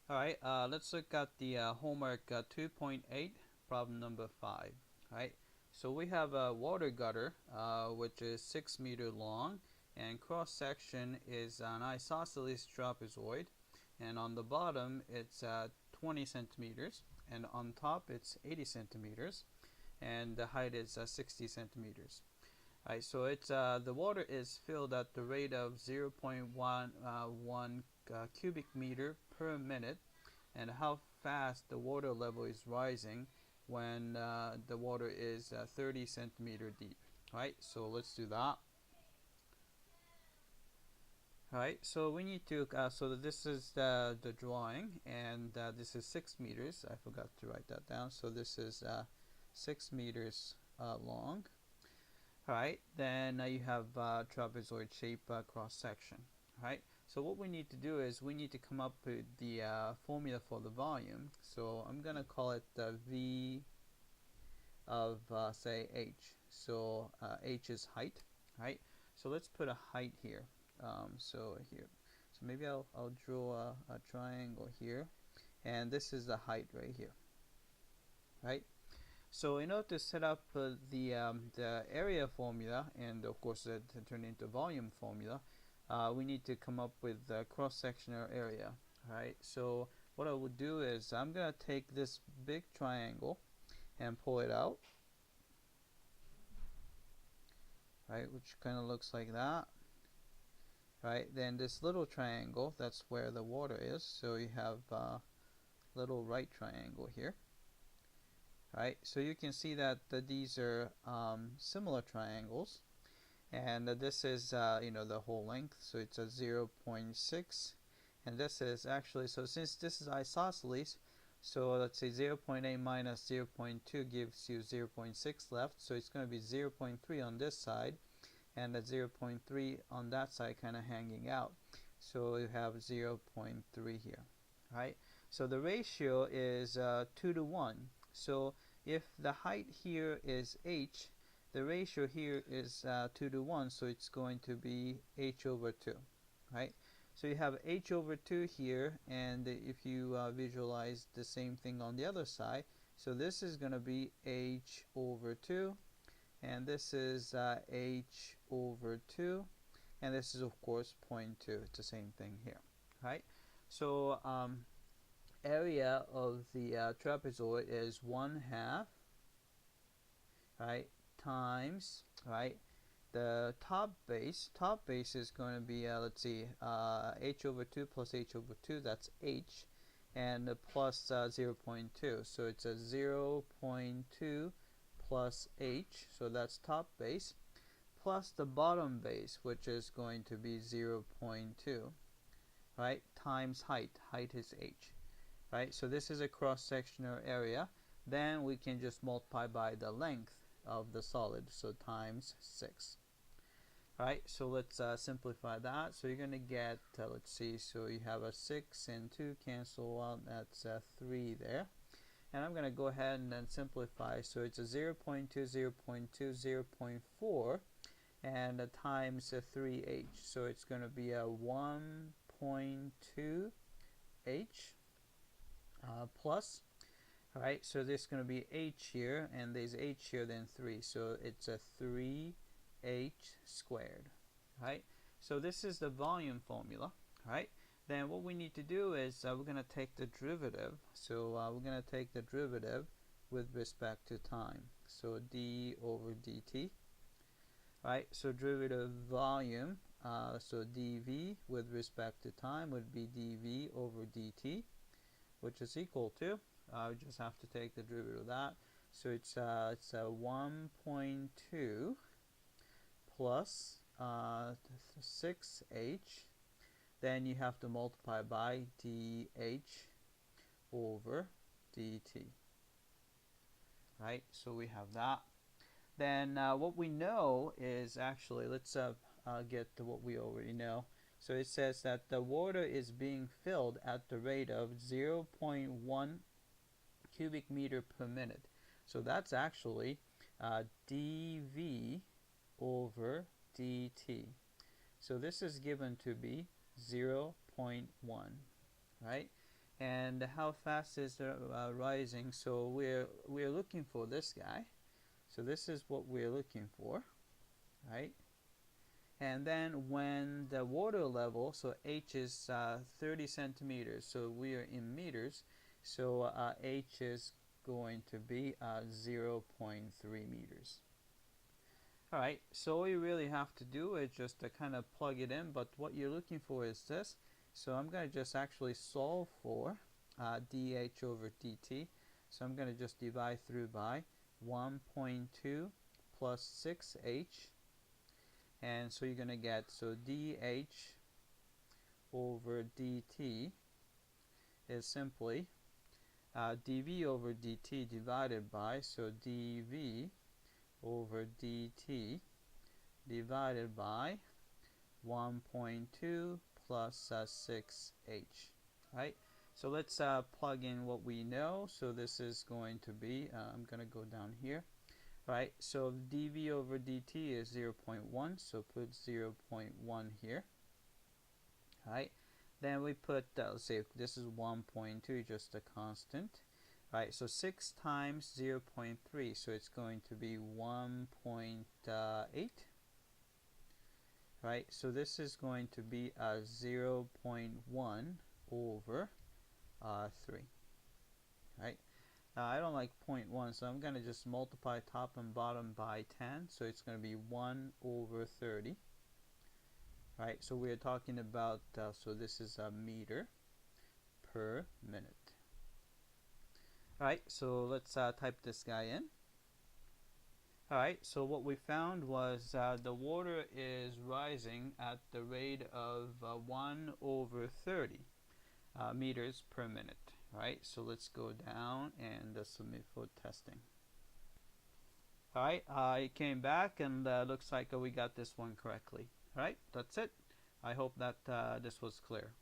Alright, let's look at the homework 2.8, problem number 5. Alright, so we have a water gutter which is 6 meters long, and cross section is an isosceles trapezoid, and on the bottom it's 20 centimeters, and on top it's 80 centimeters, and the height is 60 centimeters. Alright, so it's the water is filled at the rate of 0.11 cubic meter per minute, and how fast the water level is rising when the water is 30 centimeter deep. Alright, so let's do that. Alright, so we need to, so this is the drawing, and this is 6 meters. I forgot to write that down. So this is 6 meters long. Alright, then you have trapezoid shape cross section. Alright, so what we need to do is we need to come up with the formula for the volume. So I'm going to call it V of say H. So H is height. Right, so let's put a height here. So maybe I'll draw a triangle here, and this is the height right here. Right, so in order to set up the area formula, and of course to turn into volume formula, we need to come up with the cross-sectional area. Right, so what I would do is I'm going to take this big triangle and pull it out, right, which kind of looks like that. Right, then this little triangle, that's where the water is, so you have a little right triangle here. Right, so you can see that these are similar triangles, and this is the whole length, so it's a 0.6, and this is actually, so since this is isosceles, so let's say 0.8 minus 0.2 gives you 0.6 left, so it's going to be 0.3 on this side, and a 0.3 on that side kind of hanging out, so you have 0.3 here. Right, so the ratio is 2 to 1. So if the height here is h, the ratio here is 2 to 1, so it's going to be h over 2. Right, so you have h over 2 here, and if you visualize the same thing on the other side, so this is going to be h over 2, and this is h over 2, and this is of course 0.2. It's the same thing here. Right, so area of the trapezoid is 1/2, right, times, right, the top base is going to be let's see, h over 2 plus h over 2, that's h, and plus 0.2, so it's a 0.2 plus h, so that's top base, plus the bottom base, which is going to be 0.2, right, times height is h. Right, so this is a cross-sectional area. Then we can just multiply by the length of the solid, so times 6. Right, so let's simplify that. So you're going to get, let's see, so you have a 6 and 2 cancel out, that's 3 there. And I'm going to go ahead and then simplify. So it's a 0.2, 0.2, 0.4, and times 3h. So it's going to be a 1.2h. Plus, alright, so this is going to be h here, and there's h here, then 3, so it's a 3h squared. Right, so this is the volume formula. Right, then what we need to do is we're going to take the derivative, so we're going to take the derivative with respect to time, so d over dt. Right, so derivative volume, so dv with respect to time would be dv over dt, which is equal to, we just have to take the derivative of that, so it's 1.2 plus 6h, then you have to multiply by dh over dt. Right, so we have that. Then what we know is, actually, let's get to what we already know. So it says that the water is being filled at the rate of 0.1 cubic meter per minute. So that's actually dV over dt. So this is given to be 0.1, right? And how fast is it rising? So we're looking for this guy. So this is what we're looking for, right? And then when the water level, so H is 30 centimeters, so we are in meters, so H is going to be 0.3 meters. Alright, so all you really have to do is just to kind of plug it in, but what you're looking for is this. So I'm going to just actually solve for dH over dt. So I'm going to just divide through by 1.2 plus 6h. And so you're going to get, so dH over dt is simply dV over dt divided by, so dV over dt divided by 1.2 plus 6h, right? So let's plug in what we know. So this is going to be, I'm going to go down here, right? So dV over dt is 0.1, so put 0.1 here, right? Then we put, let's say this is 1.2, just a constant, right? So 6 times 0.3, so it's going to be 1.8, right? So this is going to be 0.1 over 3, right? I don't like 0.1, so I'm going to just multiply top and bottom by 10, so it's going to be 1 over 30, right? So we're talking about, so this is a meter per minute. Alright, so let's type this guy in. Alright, so what we found was the water is rising at the rate of 1 over 30 meters per minute. Alright, so let's go down and submit for testing. Alright, I came back and looks like we got this one correctly. Alright, that's it. I hope that this was clear.